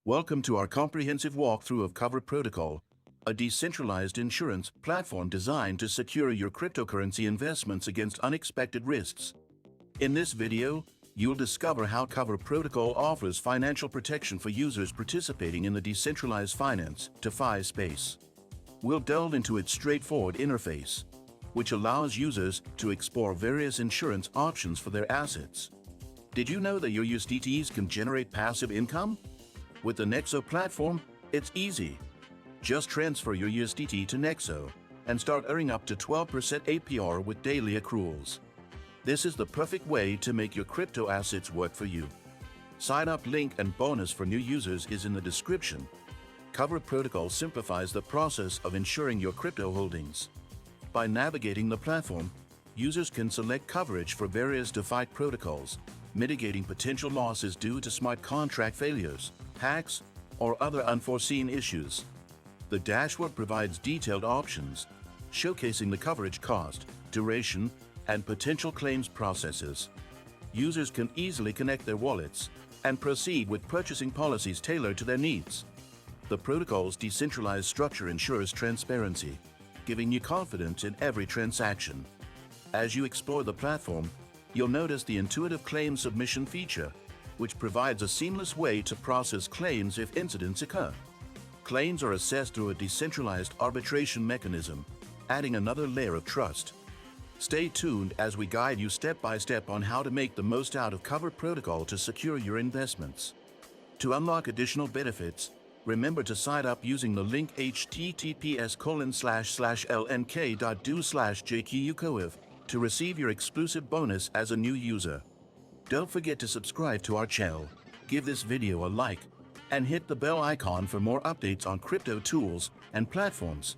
Welcome to our comprehensive walkthrough of Cover Protocol, a decentralized insurance platform designed to secure your cryptocurrency investments against unexpected risks. In this video, you'll discover how Cover Protocol offers financial protection for users participating in the decentralized finance (DeFi) space. We'll delve into its straightforward interface, which allows users to explore various insurance options for their assets. Did you know that your USDTs can generate passive income? With the Nexo platform, it's easy. Just transfer your USDT to Nexo and start earning up to 12% APR with daily accruals. This is the perfect way to make your crypto assets work for you. Sign up link and bonus for new users is in the description. Cover Protocol simplifies the process of insuring your crypto holdings. By navigating the platform, users can select coverage for various DeFi protocols, mitigating potential losses due to smart contract failures, hacks, or other unforeseen issues. The dashboard provides detailed options, showcasing the coverage cost, duration, and potential claims processes. Users can easily connect their wallets and proceed with purchasing policies tailored to their needs. The protocol's decentralized structure ensures transparency, giving you confidence in every transaction. As you explore the platform, you'll notice the intuitive claim submission feature, which provides a seamless way to process claims if incidents occur. Claims are assessed through a decentralized arbitration mechanism, adding another layer of trust. Stay tuned as we guide you step by step on how to make the most out of Cover Protocol to secure your investments. To unlock additional benefits, remember to sign up using the link https://lnk.do/jkukoev to receive your exclusive bonus as a new user. Don't forget to subscribe to our channel, give this video a like, and hit the bell icon for more updates on crypto tools and platforms.